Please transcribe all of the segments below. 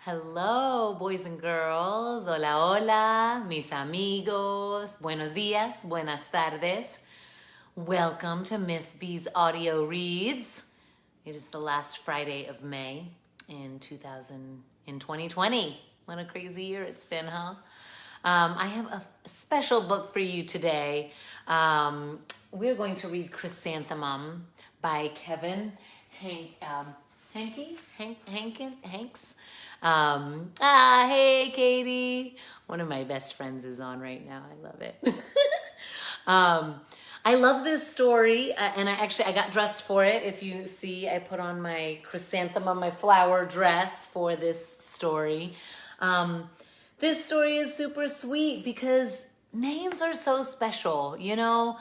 Hello, boys and girls. Hola, hola, mis amigos. Buenos días, buenas tardes. Welcome to Miss B's Audio Reads. It is the last Friday of May in 2020. What a crazy year it's been, huh? I have a special book for you today. We're going to read Chrysanthemum by Kevin Henkes. Hey, Katie. One of my best friends is on right now. I love it. I love this story, and I got dressed for it. If you see, I put on my chrysanthemum, my flower dress for this story. This story is super sweet because names are so special, you know?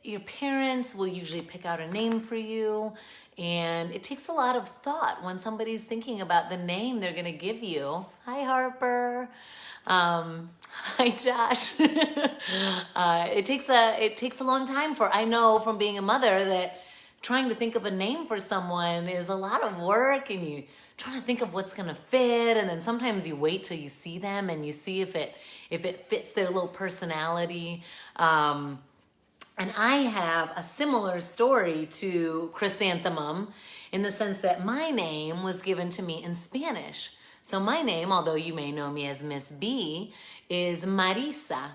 Your parents will usually pick out a name for you, and it takes a lot of thought when somebody's thinking about the name they're gonna give you. Hi, Harper. Hi, Josh. It takes a long time I know from being a mother that trying to think of a name for someone is a lot of work, and you trying to think of what's gonna fit, and then sometimes you wait till you see them and you see if it fits their little personality. And I have a similar story to Chrysanthemum in the sense that my name was given to me in Spanish. So my name, although you may know me as Miss B, is Marisa.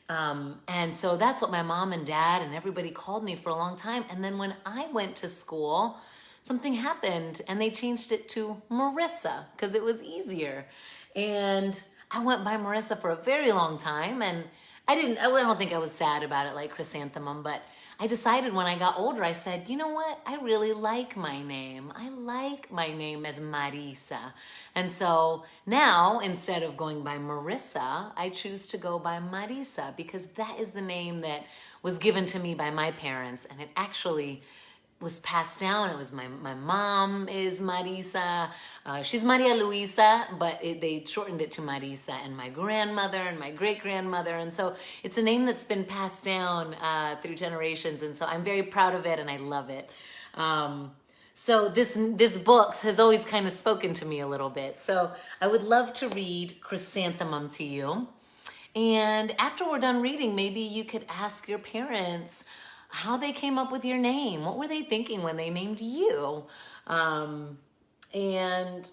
And so that's what my mom and dad and everybody called me for a long time. And then when I went to school, something happened and they changed it to Marissa because it was easier. And I went by Marissa for a very long time, and I don't think I was sad about it like Chrysanthemum, but I decided when I got older, I said, you know what? I really like my name. I like my name as Marisa. And so now, instead of going by Marissa, I choose to go by Marisa because that is the name that was given to me by my parents, and it actually was passed down. It was my mom is Marisa. She's Maria Luisa, but they shortened it to Marisa, and my grandmother and my great-grandmother. And so it's a name that's been passed down through generations. And so I'm very proud of it, and I love it. So this book has always kind of spoken to me a little bit. So I would love to read Chrysanthemum to you. And after we're done reading, maybe you could ask your parents how they came up with your name. What were they thinking when they named you? And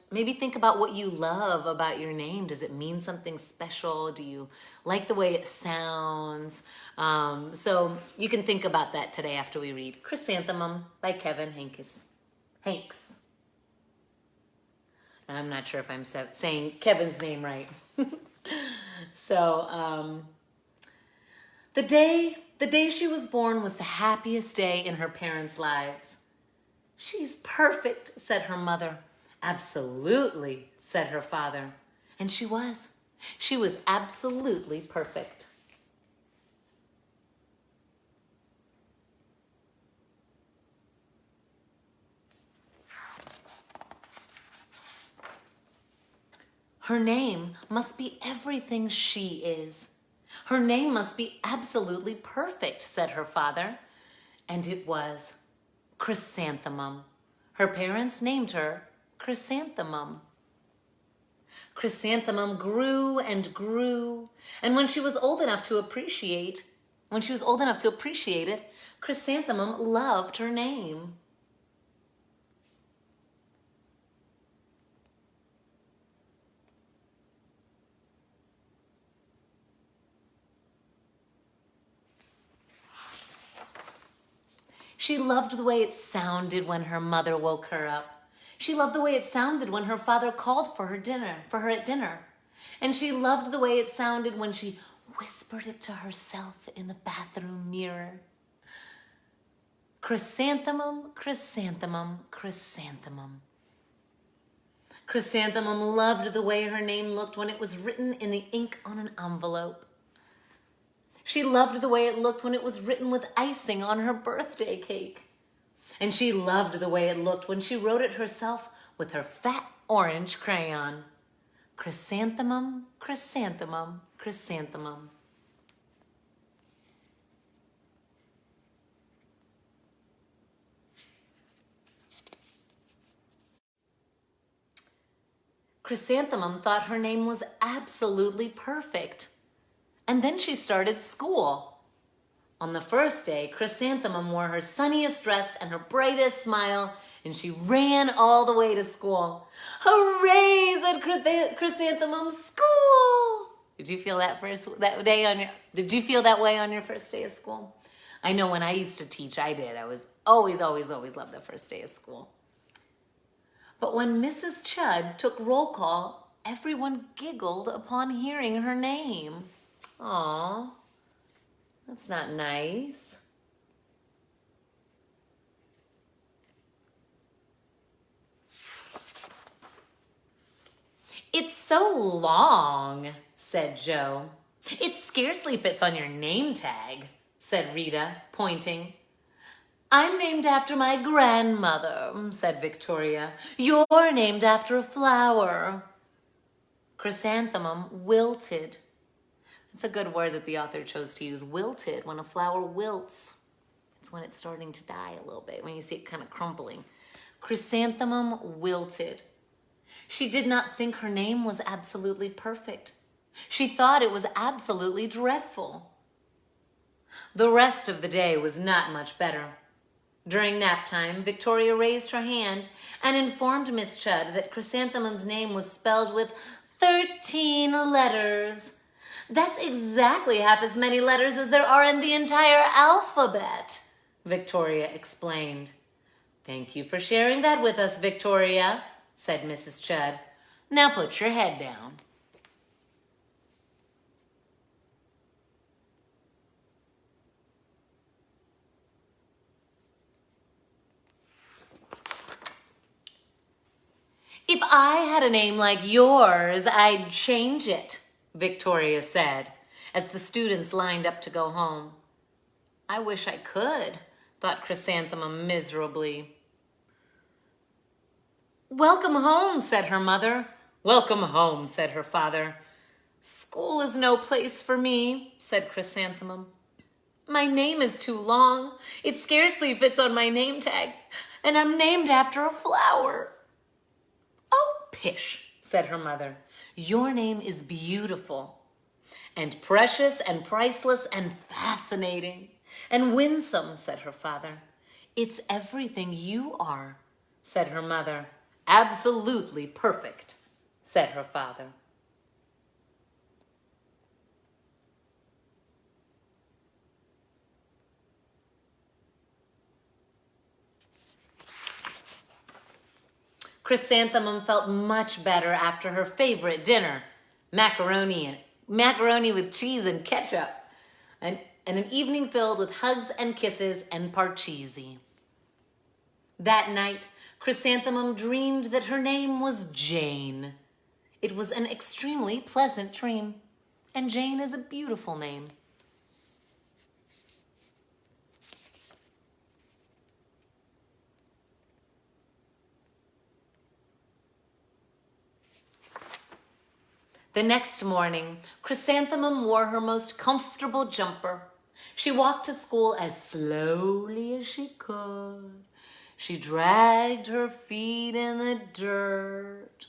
maybe think about what you love about your name. Does it mean something special? Do you like the way it sounds? So you can think about that today after we read Chrysanthemum by Kevin Henkes. I'm not sure if I'm saying Kevin's name right. So the day she was born was the happiest day in her parents' lives. She's perfect, said her mother. Absolutely, said her father. And she was. She was absolutely perfect. Her name must be everything she is. Her name must be absolutely perfect, said her father. And it was. Chrysanthemum. Her parents named her Chrysanthemum. Chrysanthemum grew and grew, and when she was old enough to appreciate it, Chrysanthemum loved her name. She loved the way it sounded when her mother woke her up. She loved the way it sounded when her father called for her at dinner. And she loved the way it sounded when she whispered it to herself in the bathroom mirror. Chrysanthemum, chrysanthemum, chrysanthemum. Chrysanthemum loved the way her name looked when it was written in the ink on an envelope. She loved the way it looked when it was written with icing on her birthday cake. And she loved the way it looked when she wrote it herself with her fat orange crayon. Chrysanthemum, chrysanthemum, chrysanthemum. Chrysanthemum thought her name was absolutely perfect. And then she started school. On the first day, Chrysanthemum wore her sunniest dress and her brightest smile, and she ran all the way to school. Hooray, said Chrysanthemum, school! Did you feel that way on your first day of school? I know when I used to teach, I did. I was always loved the first day of school. But when Mrs. Chud took roll call, everyone giggled upon hearing her name. Aw, that's not nice. It's so long, said Joe. It scarcely fits on your name tag, said Rita, pointing. I'm named after my grandmother, said Victoria. You're named after a flower. Chrysanthemum wilted. It's a good word that the author chose to use, wilted, when a flower wilts. It's when it's starting to die a little bit, when you see it kind of crumpling. Chrysanthemum wilted. She did not think her name was absolutely perfect. She thought it was absolutely dreadful. The rest of the day was not much better. During nap time, Victoria raised her hand and informed Miss Chud that Chrysanthemum's name was spelled with 13 letters. That's exactly half as many letters as there are in the entire alphabet, Victoria explained. Thank you for sharing that with us, Victoria, said Mrs. Chud. Now put your head down. If I had a name like yours, I'd change it, Victoria said, as the students lined up to go home. I wish I could, thought Chrysanthemum miserably. Welcome home, said her mother. Welcome home, said her father. School is no place for me, said Chrysanthemum. My name is too long. It scarcely fits on my name tag, and I'm named after a flower. Oh, pish, said her mother. Your name is beautiful and precious and priceless and fascinating and winsome, said her father. It's everything you are, said her mother. Absolutely perfect, said her father. Chrysanthemum felt much better after her favorite dinner, macaroni with cheese and ketchup, and an evening filled with hugs and kisses and parcheesi. That night, Chrysanthemum dreamed that her name was Jane. It was an extremely pleasant dream, and Jane is a beautiful name. The next morning, Chrysanthemum wore her most comfortable jumper. She walked to school as slowly as she could. She dragged her feet in the dirt.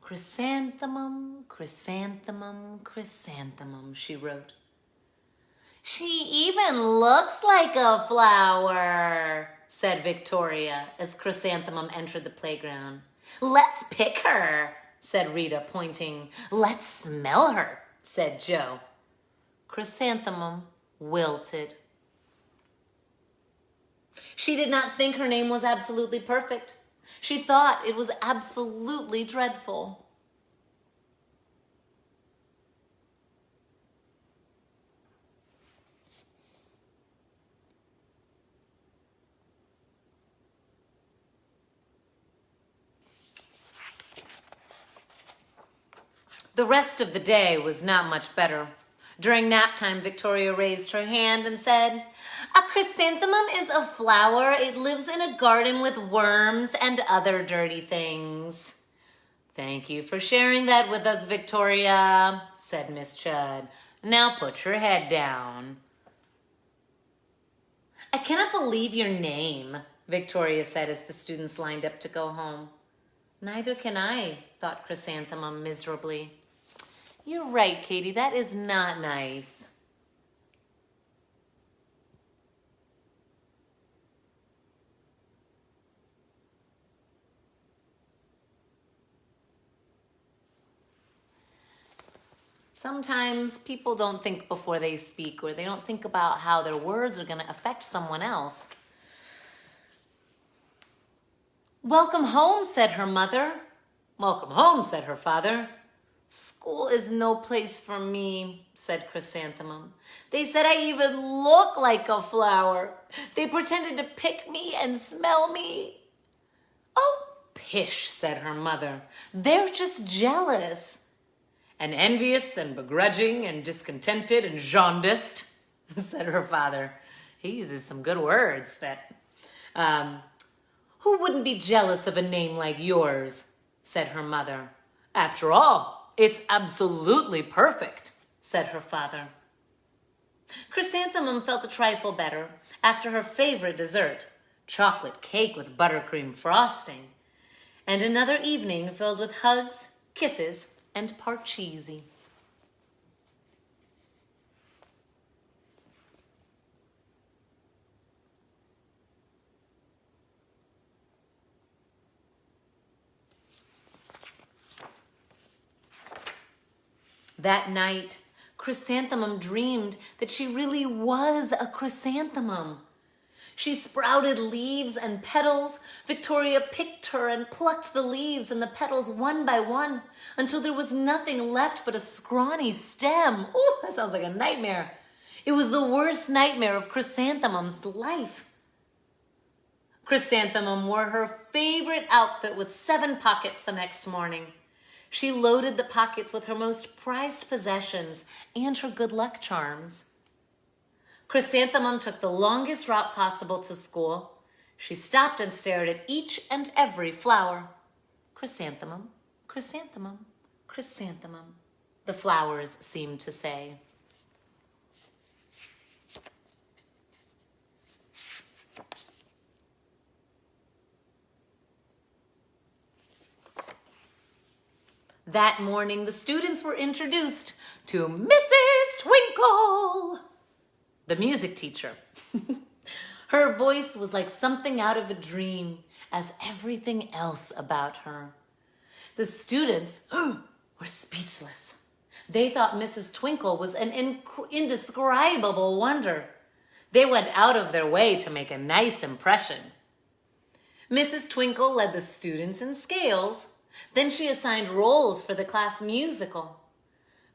Chrysanthemum, chrysanthemum, chrysanthemum, she wrote. She even looks like a flower, said Victoria as Chrysanthemum entered the playground. Let's pick her, said Rita, pointing. Let's smell her, said Joe. Chrysanthemum wilted. She did not think her name was absolutely perfect. She thought it was absolutely dreadful. The rest of the day was not much better. During nap time, Victoria raised her hand and said, "A chrysanthemum is a flower. It lives in a garden with worms and other dirty things." "Thank you for sharing that with us, Victoria," said Miss Chud. "Now put your head down." "I cannot believe your name," Victoria said as the students lined up to go home. Neither can I, thought Chrysanthemum miserably. You're right, Katie, that is not nice. Sometimes people don't think before they speak, or they don't think about how their words are going to affect someone else. Welcome home, said her mother. Welcome home, said her father. School is no place for me, said Chrysanthemum. They said I even look like a flower. They pretended to pick me and smell me. Oh, pish, said her mother. They're just jealous. And envious and begrudging and discontented and jaundiced, said her father. He uses some good words that, who wouldn't be jealous of a name like yours, said her mother. After all, it's absolutely perfect, said her father. Chrysanthemum felt a trifle better after her favorite dessert, chocolate cake with buttercream frosting, and another evening filled with hugs, kisses, and parcheesi. That night, Chrysanthemum dreamed that she really was a chrysanthemum. She sprouted leaves and petals. Victoria picked her and plucked the leaves and the petals one by one until there was nothing left but a scrawny stem. Ooh, that sounds like a nightmare. It was the worst nightmare of Chrysanthemum's life. Chrysanthemum wore her favorite outfit with 7 pockets the next morning. She loaded the pockets with her most prized possessions and her good luck charms. Chrysanthemum took the longest route possible to school. She stopped and stared at each and every flower. Chrysanthemum, chrysanthemum, chrysanthemum, the flowers seemed to say. That morning, the students were introduced to Mrs. Twinkle, the music teacher. Her voice was like something out of a dream, as everything else about her. The students were speechless. They thought Mrs. Twinkle was an indescribable wonder. They went out of their way to make a nice impression. Mrs. Twinkle led the students in scales. Then she assigned roles for the class musical.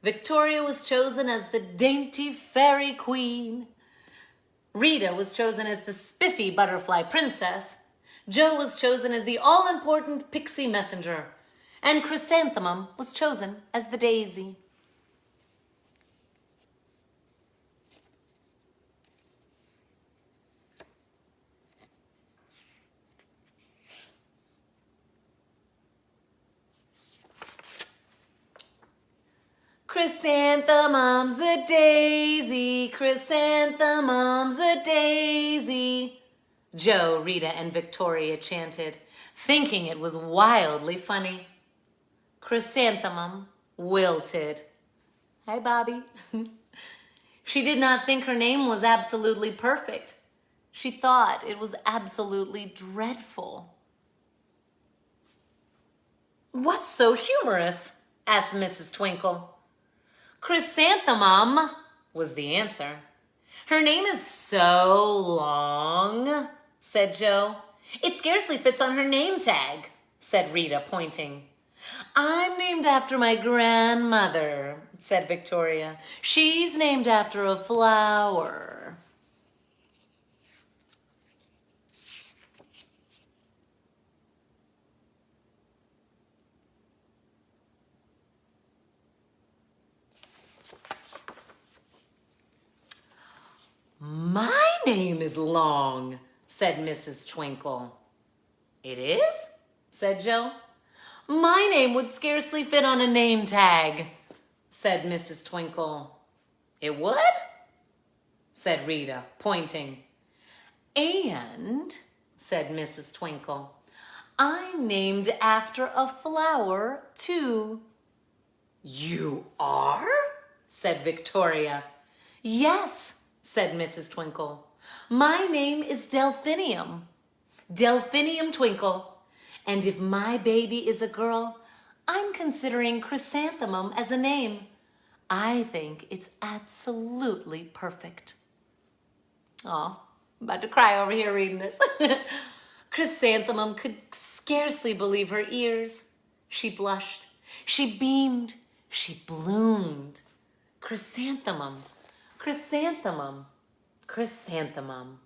Victoria was chosen as the dainty fairy queen. Rita was chosen as the spiffy butterfly princess. Jo was chosen as the all-important pixie messenger. And Chrysanthemum was chosen as the daisy. Chrysanthemum's a daisy, chrysanthemum's a daisy, Jo, Rita, and Victoria chanted, thinking it was wildly funny. Chrysanthemum wilted. Hi, Bobby. She did not think her name was absolutely perfect. She thought it was absolutely dreadful. What's so humorous? Asked Mrs. Twinkle. Chrysanthemum was the answer. Her name is so long, said Jo. It scarcely fits on her name tag, said Rita, pointing. I'm named after my grandmother, said Victoria. She's named after a flower. My name is long, said Mrs. Twinkle. It is? Said Jo. My name would scarcely fit on a name tag, said Mrs. Twinkle. It would? Said Rita, pointing. And, said Mrs. Twinkle, I'm named after a flower, too. You are? Said Victoria. Yes, said Mrs. Twinkle. My name is Delphinium. Delphinium Twinkle. And if my baby is a girl, I'm considering Chrysanthemum as a name. I think it's absolutely perfect. Oh, I'm about to cry over here reading this. Chrysanthemum could scarcely believe her ears. She blushed. She beamed. She bloomed. Chrysanthemum, chrysanthemum, chrysanthemum.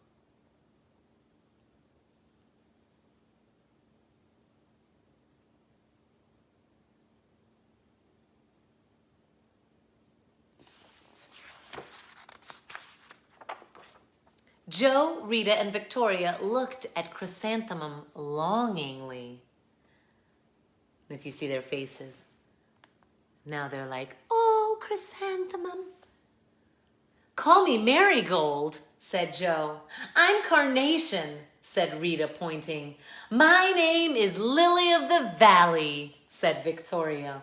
Joe, Rita, and Victoria looked at Chrysanthemum longingly. If you see their faces, now they're like, oh, Chrysanthemum. Call me Marigold, said Joe. I'm Carnation, said Rita, pointing. My name is Lily of the Valley, said Victoria.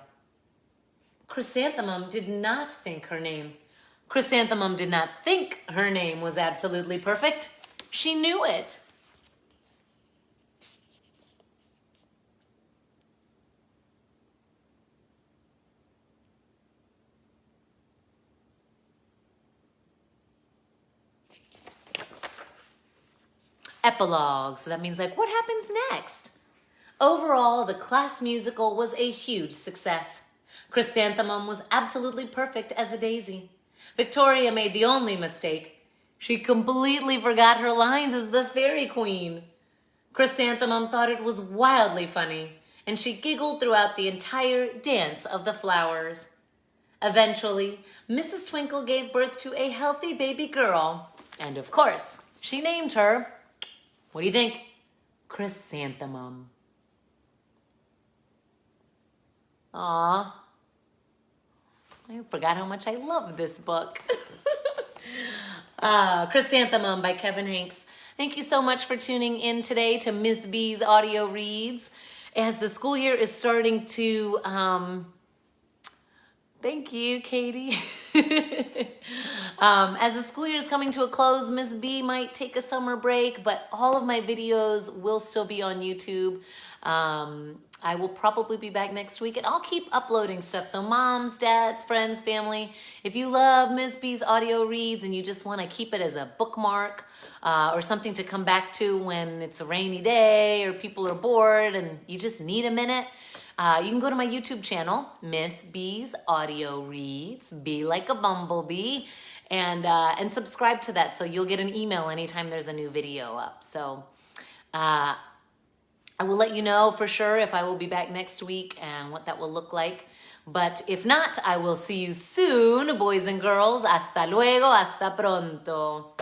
Chrysanthemum did not think her name. Chrysanthemum did not think her name was absolutely perfect. She knew it. Epilogue. So that means like, what happens next? Overall, the class musical was a huge success. Chrysanthemum was absolutely perfect as a daisy. Victoria made the only mistake. She completely forgot her lines as the fairy queen. Chrysanthemum thought it was wildly funny, and she giggled throughout the entire dance of the flowers. Eventually, Mrs. Twinkle gave birth to a healthy baby girl, and of course, she named her, what do you think? Chrysanthemum. Aww. I forgot how much I love this book. Chrysanthemum by Kevin Henkes. Thank you so much for tuning in today to Miss B's audio reads. As the school year is starting to, thank you, Katie. As the school year is coming to a close, Miss B might take a summer break, but all of my videos will still be on YouTube. I will probably be back next week, and I'll keep uploading stuff. So moms, dads, friends, family, if you love Miss B's audio reads and you just want to keep it as a bookmark or something to come back to when it's a rainy day or people are bored and you just need a minute, you can go to my YouTube channel, Miss B's Audio Reads, be like a bumblebee, and subscribe to that so you'll get an email anytime there's a new video up. So I will let you know for sure if I will be back next week and what that will look like. But if not, I will see you soon, boys and girls. Hasta luego, hasta pronto.